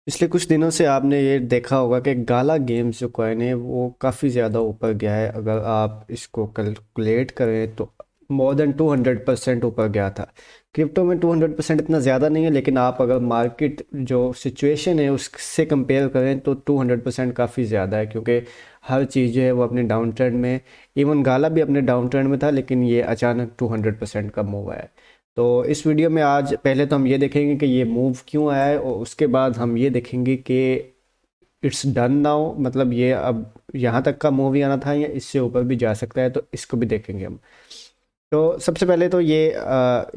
पिछले कुछ दिनों से आपने ये देखा होगा कि गाला गेम्स जो कॉइन है वो काफ़ी ज़्यादा ऊपर गया है। अगर आप इसको कैलकुलेट करें तो मोर देन 200% ऊपर गया था। क्रिप्टो में 200% इतना ज़्यादा नहीं है, लेकिन आप अगर मार्केट जो सिचुएशन है उससे कंपेयर करें तो 200% काफ़ी ज़्यादा है, क्योंकि हर चीज़ जो है वो अपने डाउन ट्रेंड में। इवन गाला भी अपने डाउन ट्रेंड में था, लेकिन ये अचानक 200% का मूव आया है। तो इस वीडियो में आज पहले तो हम ये देखेंगे कि ये मूव क्यों आया है, और उसके बाद हम ये देखेंगे कि इट्स डन नाउ, मतलब ये अब यहाँ तक का मूव ही आना था या इससे ऊपर भी जा सकता है, तो इसको भी देखेंगे हम। तो सबसे पहले तो ये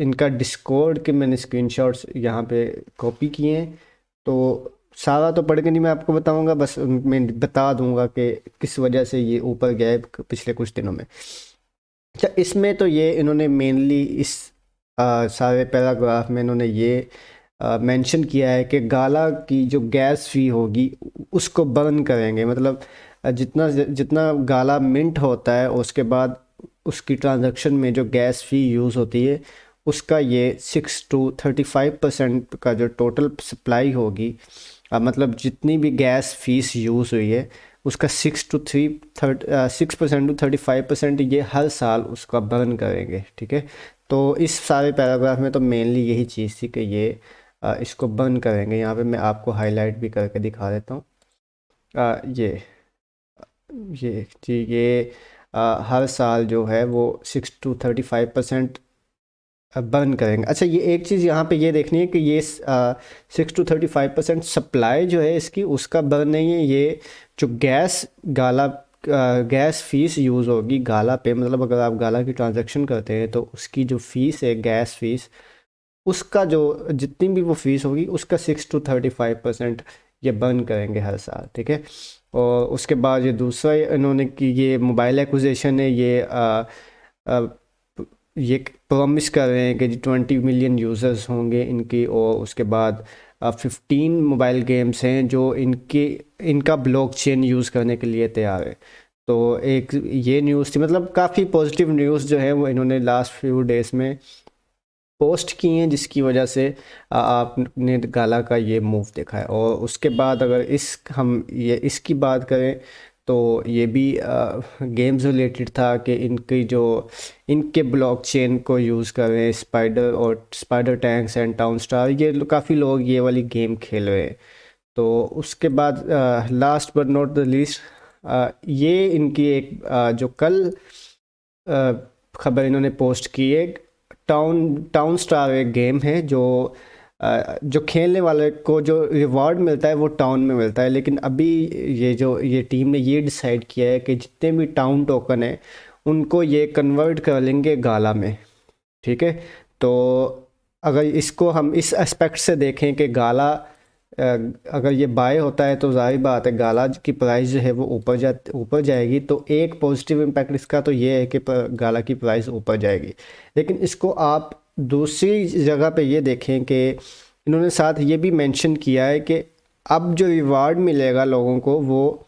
इनका डिस्कॉर्ड के मैंने स्क्रीनशॉट्स यहाँ पे कॉपी किए हैं। तो सारा तो पढ़ के नहीं मैं आपको बताऊंगा, बस मैं बता दूंगा कि किस वजह से ये ऊपर गया है पिछले कुछ दिनों में। अच्छा, इसमें तो ये इन्होंने मेनली इस सारे पैराग्राफ में इन्होंने ये मेंशन किया है कि गाला की जो गैस फी होगी उसको बर्न करेंगे। मतलब जितना जितना गाला मिंट होता है उसके बाद उसकी ट्रांजैक्शन में जो गैस फ़ी यूज़ होती है उसका ये 6 to 35% का जो टोटल सप्लाई होगी, मतलब जितनी भी गैस फीस यूज़ हुई है उसका 6% to 35% ये हर साल उसका बर्न करेंगे। ठीक है, तो इस सारे पैराग्राफ में तो मेनली यही चीज़ थी कि ये इसको बर्न करेंगे। यहाँ पे मैं आपको हाईलाइट भी करके दिखा देता हूँ। ये जी ये हर साल जो है वो 6 to 35% बर्न करेंगे। अच्छा, ये एक चीज़ यहाँ पे ये देखनी है कि ये 6 to 35% सप्लाई जो है इसकी उसका बर्न नहीं है। ये जो गाला गैस फीस यूज़ होगी गाला पे, मतलब अगर आप गाला की ट्रांजैक्शन करते हैं तो उसकी जो फ़ीस है गैस फीस, उसका जो जितनी भी वो फीस होगी उसका 6 to 35% ये बर्न करेंगे हर साल। ठीक है, और उसके बाद ये दूसरा इन्होंने कि ये मोबाइल एक्विजिशन है, आ, ये प्रॉमिस कर रहे हैं कि 20 मिलियन यूज़र्स होंगे इनकी, और उसके बाद 15 मोबाइल गेम्स हैं जो इनका ब्लॉकचेन यूज़ करने के लिए तैयार है। तो एक ये न्यूज़ थी, मतलब काफ़ी पॉजिटिव न्यूज़ जो है वो इन्होंने लास्ट फ्यू डेज़ में पोस्ट किए हैं, जिसकी वजह से आपने गाला का ये मूव देखा है। और उसके बाद अगर इसकी बात करें तो ये भी गेम्स रिलेटेड था कि इनके ब्लॉकचेन को यूज़ कर रहे हैं spider tanks and town star, ये काफ़ी लोग ये वाली गेम खेल रहे हैं। तो उसके बाद last but not the least, ये इनकी एक जो कल अ, खबर इन्होंने पोस्ट की है। टाउन टाउन स्टार एक गेम है जो खेलने वाले को जो रिवॉर्ड मिलता है वो टाउन में मिलता है, लेकिन अभी ये टीम ने ये डिसाइड किया है कि जितने भी टाउन टोकन है उनको ये कन्वर्ट कर लेंगे गाला में। ठीक है, तो अगर इसको हम इस एस्पेक्ट से देखें कि गाला अगर ये बाय होता है तो जाहिर बात है गाला की प्राइस जो है वो ऊपर जाएगी। तो एक पॉजिटिव इम्पैक्ट इसका तो ये है कि गाला की प्राइस ऊपर जाएगी। लेकिन इसको आप दूसरी जगह पे ये देखें कि इन्होंने साथ ये भी मेंशन किया है कि अब जो रिवार्ड मिलेगा लोगों को वो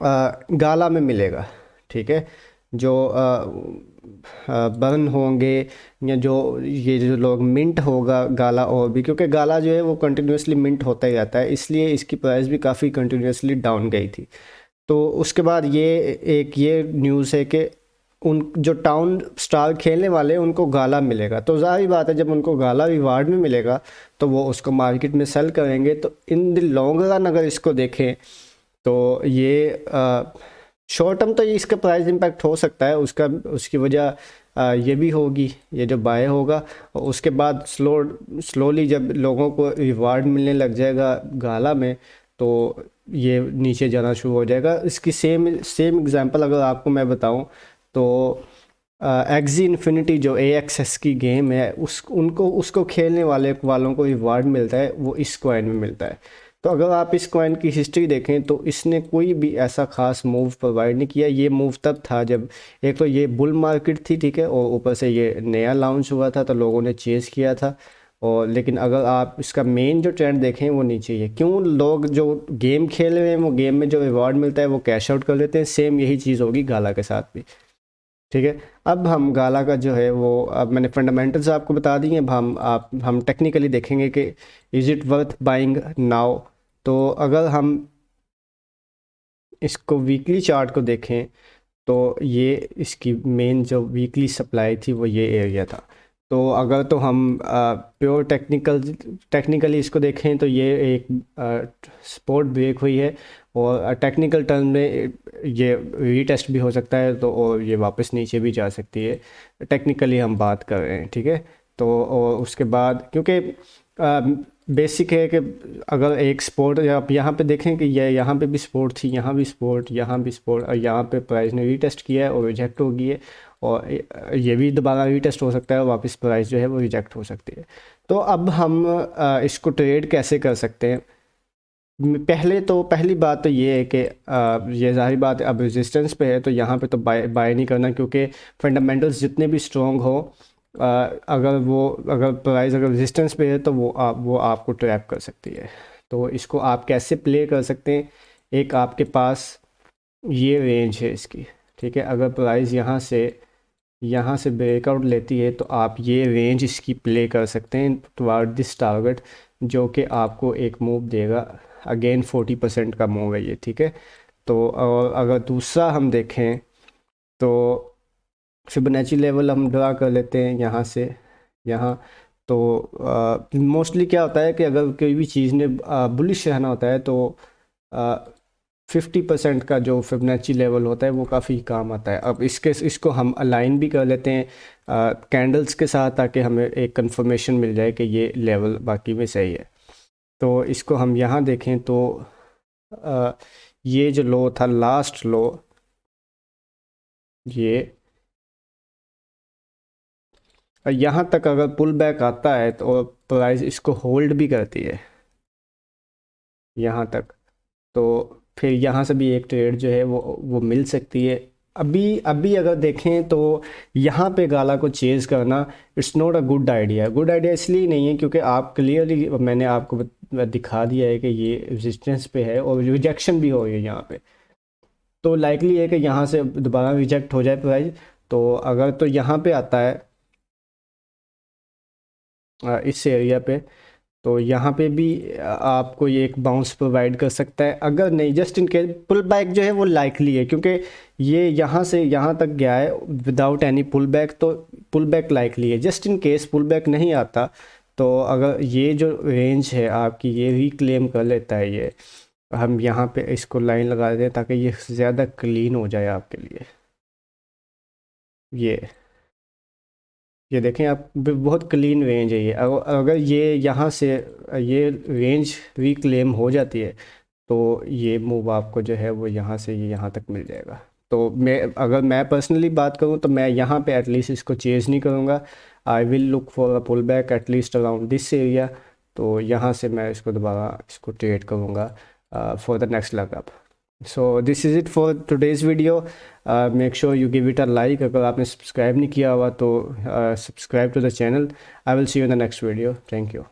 गाला में मिलेगा। ठीक है, जो बर्न होंगे या जो ये जो लोग मिंट होगा गाला, और भी क्योंकि गाला जो है वो कंटिन्यूसली मिंट होता ही रहता है, इसलिए इसकी प्राइस भी काफ़ी कंटिन्यूसली डाउन गई थी। तो उसके बाद ये न्यूज़ है कि उन जो टाउन स्टार खेलने वाले हैं उनको गाला मिलेगा। तो जाहिर बात है जब उनको गाला रिवार्ड में मिलेगा तो वो उसको मार्केट में सेल करेंगे। तो इन द लॉन्ग रन अगर इसको देखें तो ये शॉर्ट टर्म तो ये इसका प्राइस इम्पैक्ट हो सकता है, उसकी वजह ये भी होगी, ये जो बाय होगा। और उसके बाद स्लोली जब लोगों को रिवार्ड मिलने लग जाएगा गाला में तो ये नीचे जाना शुरू हो जाएगा। इसकी सेम सेम एग्जांपल अगर आपको मैं बताऊं तो एक्जी इन्फिनिटी जो AXS की गेम है उसको खेलने वालों को रिवार्ड मिलता है, वो इस कॉइन में मिलता है। तो अगर आप इस कॉइन की हिस्ट्री देखें तो इसने कोई भी ऐसा खास मूव प्रोवाइड नहीं किया। ये मूव तब था जब एक तो ये बुल मार्केट थी, ठीक है, और ऊपर से ये नया लॉन्च हुआ था तो लोगों ने चेज़ किया था। और लेकिन अगर आप इसका मेन जो ट्रेंड देखें वो नीचे ही है। क्यों? लोग जो गेम खेल रहे हैं वो गेम में जो रिवॉर्ड मिलता है वो कैश आउट कर लेते हैं। सेम यही चीज़ होगी गाला के साथ भी। ठीक है। अब हम गाला का जो है वो, अब मैंने फंडामेंटल्स आपको बता दिए। अब हम टेक्निकली देखेंगे कि is it worth buying now. तो अगर हम इसको वीकली चार्ट को देखें तो ये इसकी मेन जो वीकली सप्लाई थी वो ये एरिया था। तो अगर तो हम प्योर टेक्निकली इसको देखें तो ये एक सपोर्ट ब्रेक हुई है, और टेक्निकल टर्म में ये रीटेस्ट भी हो सकता है, तो और ये वापस नीचे भी जा सकती है। टेक्निकली हम बात कर रहे हैं, ठीक है। तो और उसके बाद क्योंकि बेसिक है कि अगर एक सपोर्ट आप यहाँ पे देखें कि ये यहाँ पे भी सपोर्ट थी, यहाँ भी सपोर्ट, यहाँ भी सपोर्ट, और यहाँ पे प्राइस ने रीटेस्ट किया है और रिजेक्ट हो गई है, और ये भी दोबारा रीटेस्ट हो सकता है और वापस प्राइस जो है वो रिजेक्ट हो सकती है। तो अब हम इसको ट्रेड कैसे कर सकते हैं। पहली बात तो ये है कि ये ज़ाहिर बात है, अब रेजिस्टेंस पे है तो यहाँ पे तो बाय नहीं करना, क्योंकि फंडामेंटल्स जितने भी स्ट्रॉन्ग हो, अगर प्राइस अगर रेजिस्टेंस पे है तो वो आपको ट्रैप कर सकती है। तो इसको आप कैसे प्ले कर सकते हैं, एक आपके पास ये रेंज है इसकी, ठीक है। अगर प्राइस यहाँ से ब्रेकआउट लेती है तो आप ये रेंज इसकी प्ले कर सकते हैं टुवर्ड दिस टारगेट, जो कि आपको एक मूव देगा। अगेन 40% का मूव है ये, ठीक है। तो और अगर दूसरा हम देखें तो फिबोनाची लेवल हम ड्रा कर लेते हैं यहाँ से यहाँ। तो मोस्टली क्या होता है कि अगर कोई भी चीज़ ने बुलिश रहना होता है तो 50% का जो फिबोनाची लेवल होता है वो काफ़ी काम आता है। अब इसको हम अलाइन भी कर लेते हैं कैंडल्स के साथ, ताकि हमें एक कंफर्मेशन मिल जाए कि ये लेवल बाकी में सही है। तो इसको हम यहाँ देखें तो ये जो लो था, लास्ट लो, ये यहाँ तक अगर पुल बैक आता है तो प्राइस इसको होल्ड भी करती है यहाँ तक। तो फिर यहाँ से भी एक ट्रेड जो है वो मिल सकती है। अभी अभी अगर देखें तो यहाँ पे गाला को चेज़ करना it's not a good idea. Good idea इसलिए नहीं है क्योंकि आप क्लियरली, मैंने आपको दिखा दिया है कि ये रेजिस्टेंस पे है और रिजेक्शन भी हो रही है यहाँ पे। तो लाइकली है कि यहाँ से दोबारा रिजेक्ट हो जाए प्राइस। तो अगर तो यहाँ पे आता है इस एरिया पे, तो यहाँ पे भी आपको ये एक बाउंस प्रोवाइड कर सकता है। अगर नहीं, just in case pull back जो है वो लाइकली है, क्योंकि ये यहाँ से यहाँ तक गया है विदाउट एनी पुल बैक, तो पुल बैक लाइकली है। Just in case pull back नहीं आता तो अगर ये जो रेंज है आपकी ये रिक्लेम कर लेता है, ये हम यहाँ पे इसको लाइन लगा दें ताकि ये ज़्यादा क्लीन हो जाए आपके लिए। ये देखें आप, बहुत क्लीन रेंज है ये। अगर ये यहाँ से ये रेंज रिक्लेम हो जाती है तो ये मूव आपको जो है वो यहाँ से ये यहाँ तक मिल जाएगा। तो अगर मैं पर्सनली बात करूँ तो मैं यहाँ पे एटलीस्ट इसको चेज़ नहीं करूँगा। I will look for a pull back at least around this area. तो यहाँ से मैं इसको दोबारा इसको ट्रेड करूँगा for the next leg up. So this is it for today's video. Make sure you give it a like. अगर आपने सब्सक्राइब नहीं किया हुआ तो subscribe to the channel. I will see you in the next video. Thank you.